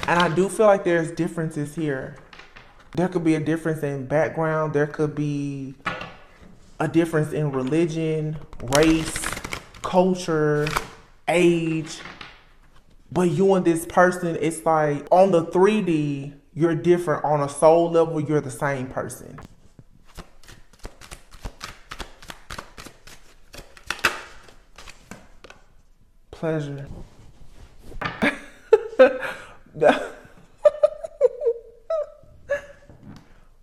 And I do feel like there's differences here. There could be a difference in background. There could be a difference in religion, race, culture, age. But you and this person, it's like on the 3D, you're different. On a soul level, you're the same person. Pleasure.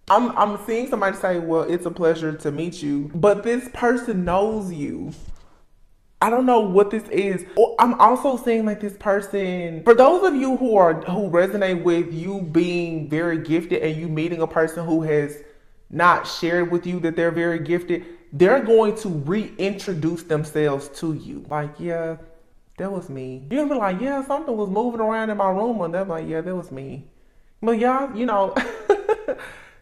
I'm seeing somebody say, well, it's a pleasure to meet you. But this person knows you. I don't know what this is. I'm also seeing like this person, for those of you who resonate with you being very gifted and you meeting a person who has not shared with you that they're very gifted, they're going to reintroduce themselves to you. Like, yeah, that was me. You'll be like, yeah, something was moving around in my room, and they're like, yeah, that was me. But y'all, you know,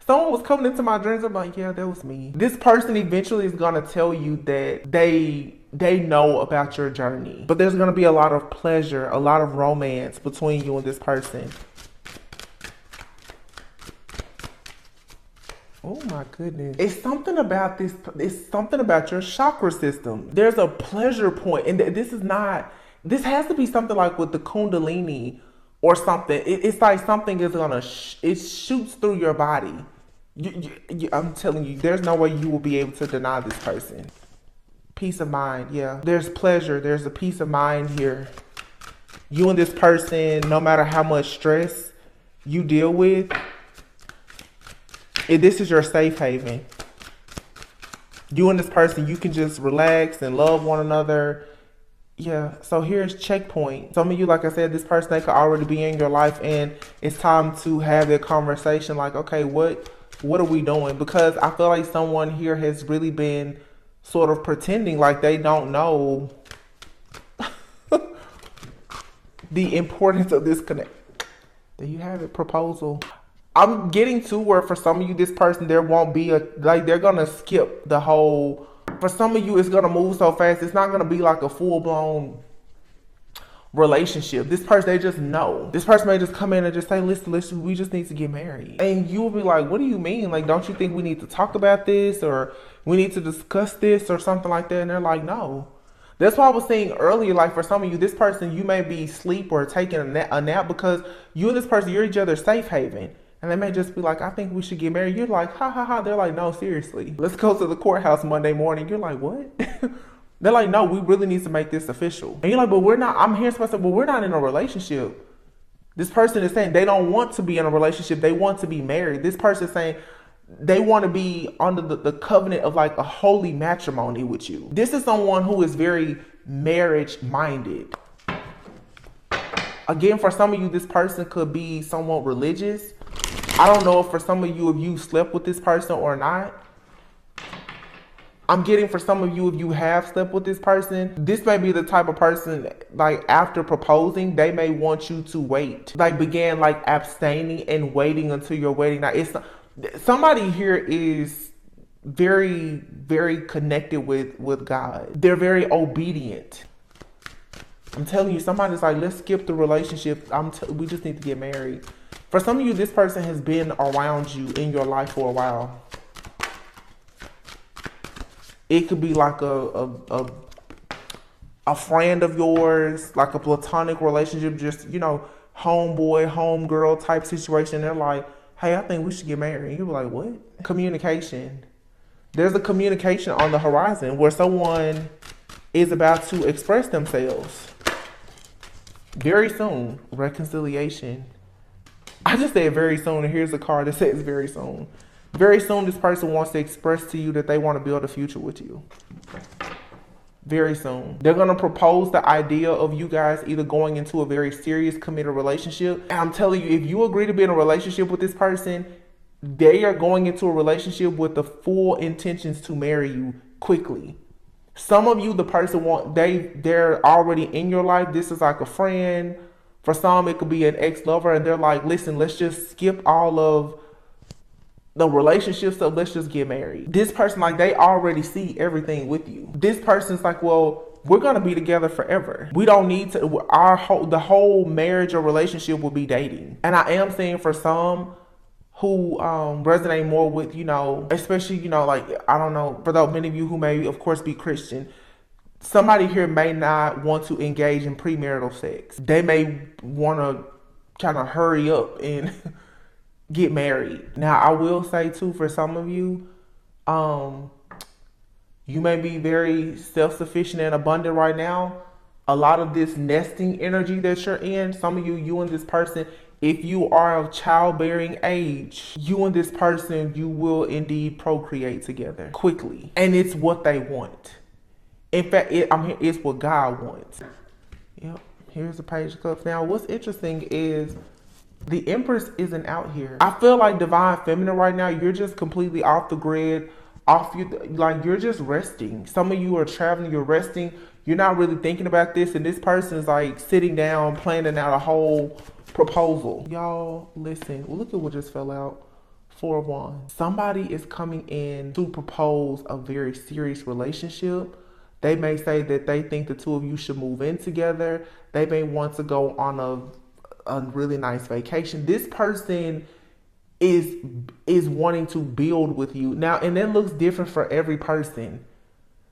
someone was coming into my dreams. I'm like, yeah, that was me. This person eventually is gonna tell you that they know about your journey. But there's gonna be a lot of pleasure, a lot of romance between you and this person. Oh my goodness. It's something about this. It's something about your chakra system. There's a pleasure point. And this has to be something like with the Kundalini or something. It's like something is gonna, it shoots through your body. I'm telling you, there's no way you will be able to deny this person. Peace of mind, yeah. There's pleasure, there's a peace of mind here. You and this person, no matter how much stress you deal with, this is your safe haven. You and this person, you can just relax and love one another. Yeah, so here's checkpoint. Some of you, like I said, this person, they could already be in your life and it's time to have that conversation like, okay, what are we doing? Because I feel like someone here has really been sort of pretending like they don't know the importance of this connect. There you have it, proposal. I'm getting to where for some of you, this person, there won't be they're gonna skip the whole, for some of you, it's gonna move so fast, it's not gonna be like a full-blown relationship. This person, they just know. This person may just come in and just say, listen, we just need to get married. And you'll be like, what do you mean? Like, don't you think we need to talk about this? Or we need to discuss this or something like that. And they're like, no. That's why I was saying earlier, like for some of you, this person, you may be asleep or taking a nap because you and this person, you're each other's safe haven. And they may just be like, I think we should get married. You're like, ha ha ha. They're like, no, seriously. Let's go to the courthouse Monday morning. You're like, what? They're like, no, we really need to make this official. And you're like, but we're not, I'm hearing somebody say, well, we're not in a relationship. This person is saying they don't want to be in a relationship. They want to be married. This person is saying they want to be under the covenant of like a holy matrimony with you. This is someone who is very marriage minded. Again, for some of you, this person could be somewhat religious. I don't know if for some of you, if you slept with this person or not. I'm getting for some of you, if you have slept with this person, this may be the type of person, like after proposing, they may want you to wait. Like begin like abstaining and waiting until your wedding night. It's somebody here is very, very connected with God. They're very obedient. I'm telling you, somebody's like, let's skip the relationship. We just need to get married. For some of you, this person has been around you in your life for a while. It could be like a friend of yours, like a platonic relationship, just, you know, homeboy, homegirl type situation. They're like, hey, I think we should get married. And you're like, what? Communication. There's a communication on the horizon where someone is about to express themselves. Very soon, reconciliation. I just said very soon, and here's a card that says very soon. Very soon, this person wants to express to you that they want to build a future with you. Very soon. They're going to propose the idea of you guys either going into a very serious, committed relationship. And I'm telling you, if you agree to be in a relationship with this person, they are going into a relationship with the full intentions to marry you quickly. Some of you, the person they're already in your life. This is like a friend. For some, it could be an ex-lover, and they're like, listen, let's just skip all of the relationship stuff, let's just get married. This person, like, they already see everything with you. This person's like, well, we're gonna be together forever. We don't need to, the whole marriage or relationship will be dating. And I am saying for some who resonate more with, you know, especially, you know, like, I don't know, for those many of you who may, of course, be Christian, somebody here may not want to engage in premarital sex. They may want to kind of hurry up and get married. Now, I will say too, for some of you, you may be very self-sufficient and abundant right now. A lot of this nesting energy that you're in, some of you and this person, if you are of childbearing age, you and this person, you will indeed procreate together quickly. And it's what they want. In fact, it's what God wants. Yep, here's the Page of Cups. Now, what's interesting is the Empress isn't out here. I feel like Divine Feminine right now, you're just completely off the grid, you're just resting. Some of you are traveling, you're resting. You're not really thinking about this, and this person's like sitting down, planning out a whole proposal. Y'all, listen, look at what just fell out. 4 of Wands. Somebody is coming in to propose a very serious relationship. They may say that they think the two of you should move in together. They may want to go on a really nice vacation. This person is wanting to build with you now, and it looks different for every person.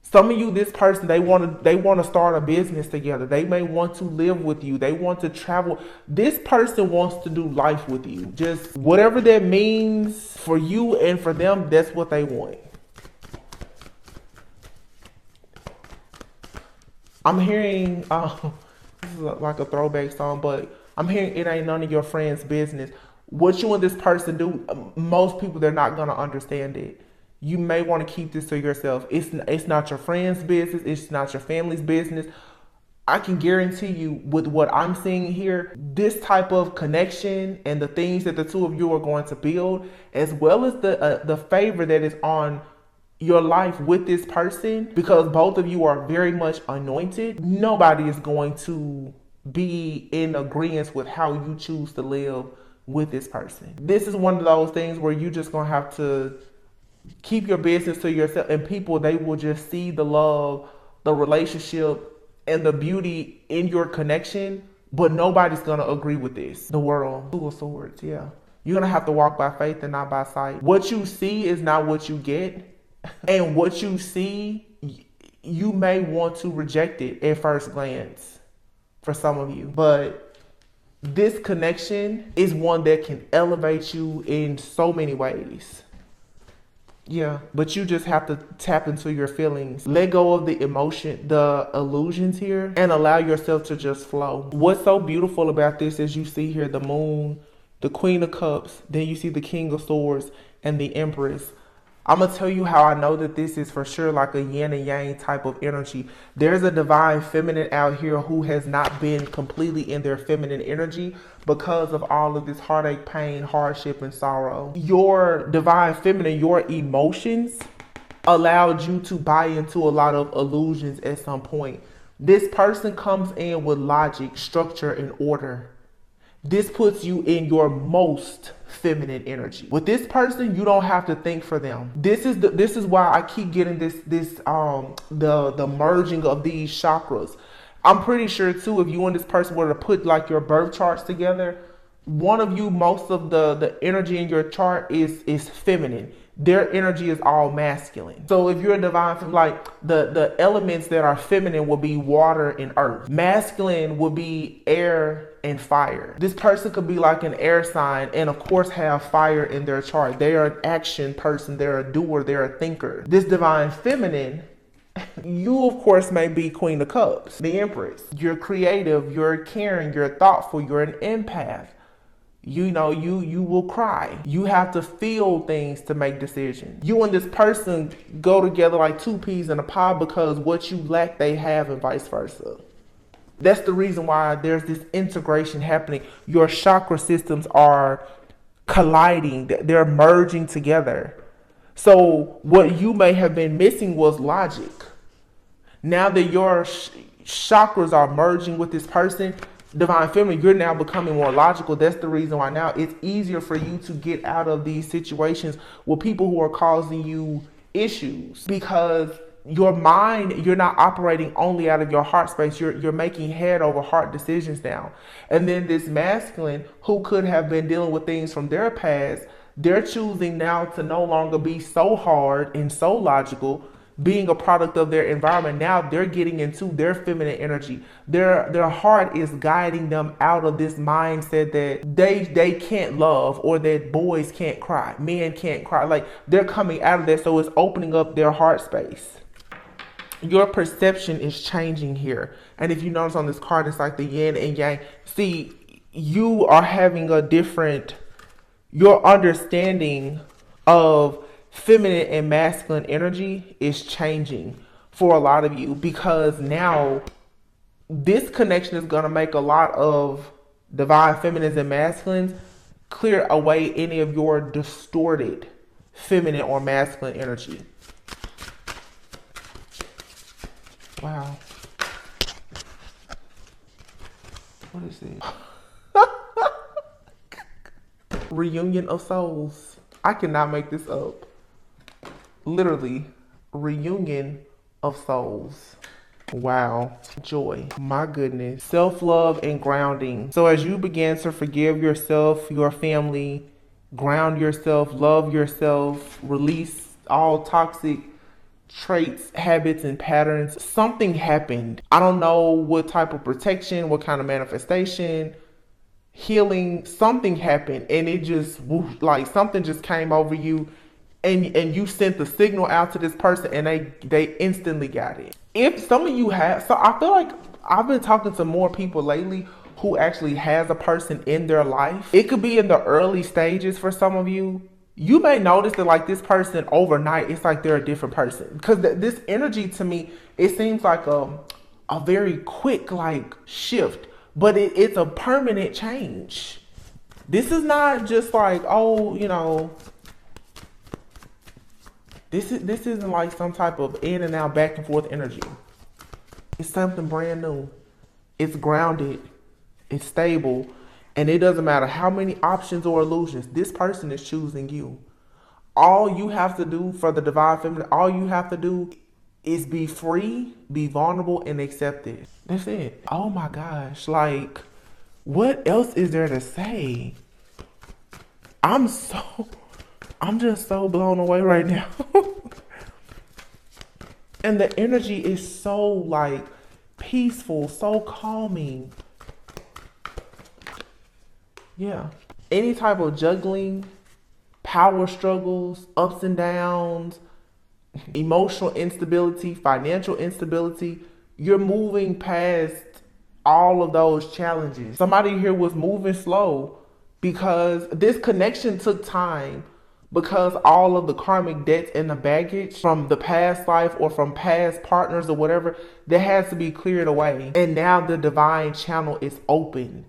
Some of you, this person, they want to start a business together. They may want to live with you. They want to travel. This person wants to do life with you. Just whatever that means for you and for them, that's what they want. I'm hearing this is like a throwback song, but I'm hearing it ain't none of your friends' business. What you and this person do, most people, they're not going to understand it. You may want to keep this to yourself. It's not your friend's business. It's not your family's business. I can guarantee you with what I'm seeing here, this type of connection and the things that the two of you are going to build, as well as the favor that is on your life with this person, because both of you are very much anointed. Nobody is going to be in agreement with how you choose to live with this person. This is one of those things where you just gonna have to keep your business to yourself, and people, they will just see the love, the relationship, and the beauty in your connection, but nobody's gonna agree with this. The world. 2 of Swords, yeah. You're gonna have to walk by faith and not by sight. What you see is not what you get. And what you see, you may want to reject it at first glance for some of you. But this connection is one that can elevate you in so many ways. Yeah, but you just have to tap into your feelings. Let go of the emotion, the illusions here, and allow yourself to just flow. What's so beautiful about this is you see here the moon, the Queen of Cups, then you see the King of Swords and the Empress. I'm going to tell you how I know that this is for sure like a yin and yang type of energy. There's a divine feminine out here who has not been completely in their feminine energy because of all of this heartache, pain, hardship, and sorrow. Your divine feminine, your emotions allowed you to buy into a lot of illusions at some point. This person comes in with logic, structure, and order. This puts you in your most feminine energy. With this person, you don't have to think for them. This is why I keep getting the merging of these chakras. I'm pretty sure too, if you and this person were to put like your birth charts together, one of you, most of the energy in your chart is feminine. Their energy is all masculine. So if you're a divine, like the elements that are feminine will be water and earth. Masculine will be air and fire. This person could be like an air sign and of course have fire in their chart. They are an action person. They're a doer. They're a thinker. This divine feminine, you of course may be Queen of Cups, the Empress. You're creative. You're caring. You're thoughtful. You're an empath. You know, you will cry. You have to feel things to make decisions. You and this person go together like two peas in a pod because what you lack, they have, and vice versa. That's the reason why there's this integration happening. Your chakra systems are colliding. They're merging together. So what you may have been missing was logic. Now that your chakras are merging with this person, divine feminine, you're now becoming more logical. That's the reason why now it's easier for you to get out of these situations with people who are causing you issues, because your mind, you're not operating only out of your heart space. You're making head over heart decisions now. And then this masculine who could have been dealing with things from their past, they're choosing now to no longer be so hard and so logical, being a product of their environment. Now they're getting into their feminine energy. Their heart is guiding them out of this mindset that they can't love, or that boys can't cry, men can't cry. Like they're coming out of that. So it's opening up their heart space. Your perception is changing here. And if you notice on this card, it's like the yin and yang. See, you are having a different, your understanding of feminine and masculine energy is changing for a lot of you, because now this connection is going to make a lot of divine feminines and masculines clear away any of your distorted feminine or masculine energy. Wow. What is this? Reunion of souls. I cannot make this up. Literally, reunion of souls. Wow. Joy. My goodness. Self-love and grounding. So as you begin to forgive yourself, your family, ground yourself, love yourself, release all toxic traits, habits, and patterns, something happened. I don't know what type of protection, what kind of manifestation, healing, something happened, and it just like something just came over you, and you sent the signal out to this person, and they instantly got it. If some of you have, so I feel like I've been talking to more people lately who actually has a person in their life. It could be in the early stages for some of you. You may notice that like this person overnight, it's like they're a different person, because this energy to me, it seems like a very quick like shift, but it's a permanent change. This is not just like, oh, you know, this isn't like some type of in and out, back and forth energy. It's something brand new. It's grounded. It's stable. And it doesn't matter how many options or illusions, this person is choosing you. All you have to do for the divine feminine, all you have to do is be free, be vulnerable, and accept it. That's it. Oh my gosh. Like, what else is there to say? I'm just so blown away right now. And the energy is so like peaceful, so calming. Yeah. Any type of juggling, power struggles, ups and downs, emotional instability, financial instability, you're moving past all of those challenges. Somebody here was moving slow because this connection took time, because all of the karmic debts and the baggage from the past life or from past partners or whatever, that has to be cleared away. And now the divine channel is open.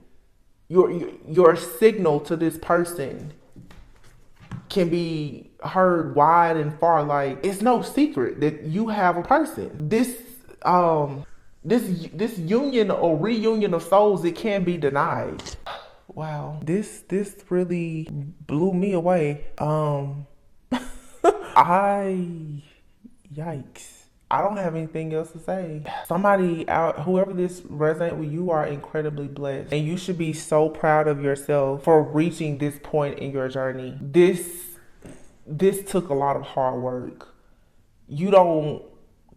Your signal to this person can be heard wide and far. Like, it's no secret that you have a person. This union or reunion of souls, it can't be denied. Wow, this really blew me away. Yikes. I don't have anything else to say. Somebody out, whoever this resonates with, you are incredibly blessed. And you should be so proud of yourself for reaching this point in your journey. This took a lot of hard work. You don't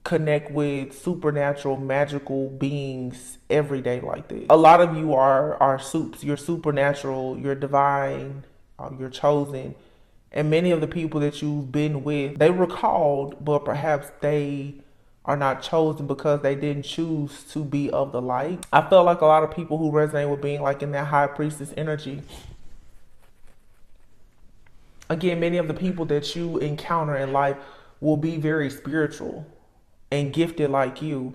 connect with supernatural, magical beings every day like this. A lot of you are soups. You're supernatural, you're divine, you're chosen. And many of the people that you've been with, they were called, but perhaps they are not chosen because they didn't choose to be of the light. I felt like a lot of people who resonate with being like in that high priestess energy. Again, many of the people that you encounter in life will be very spiritual and gifted like you.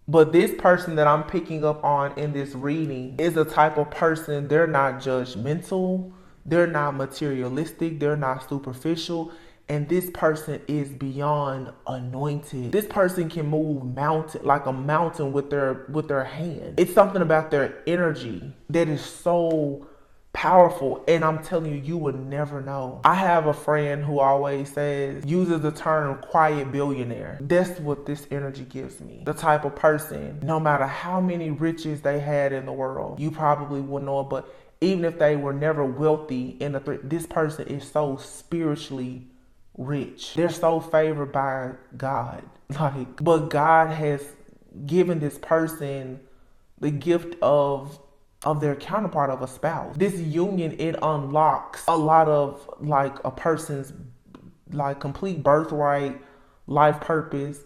But this person that I'm picking up on in this reading is a type of person, they're not judgmental, they're not materialistic, they're not superficial, and this person is beyond anointed. This person can move mountain like a mountain with their hand. It's something about their energy that is so powerful, and I'm telling you, you would never know. I have a friend who always uses the term quiet billionaire. That's what this energy gives me. The type of person, no matter how many riches they had in the world, you probably wouldn't know it, but even if they were never wealthy this person is so spiritually rich. They're so favored by God. But God has given this person the gift of their counterpart, of a spouse. This union, it unlocks a lot of like a person's like complete birthright, life purpose,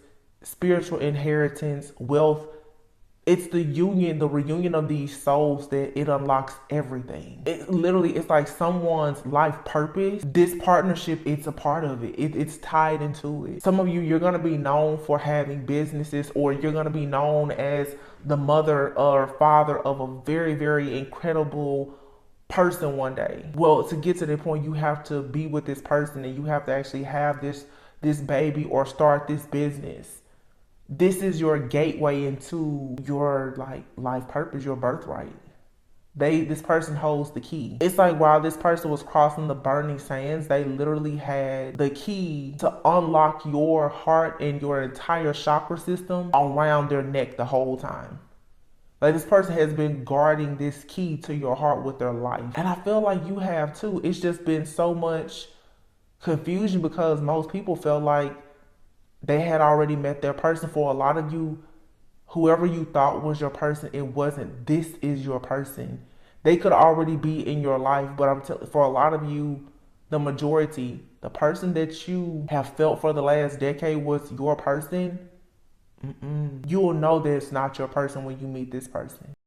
spiritual inheritance, wealth. It's the union, the reunion of these souls that it unlocks everything. It literally, it's like someone's life purpose. This partnership, it's a part of it. It's tied into it. Some of you, you're going to be known for having businesses, or you're going to be known as the mother or father of a very, very incredible person one day. Well, to get to the point, you have to be with this person and you have to actually have this baby or start this business. This is your gateway into your like life purpose, your birthright. This person holds the key. It's like while this person was crossing the burning sands, they literally had the key to unlock your heart and your entire chakra system around their neck the whole time. Like, this person has been guarding this key to your heart with their life. And I feel like you have too. It's just been so much confusion because most people felt like they had already met their person. For a lot of you, whoever you thought was your person, it wasn't. This is your person. They could already be in your life, but for a lot of you, the majority, the person that you have felt for the last decade was your person. You will know that it's not your person when you meet this person.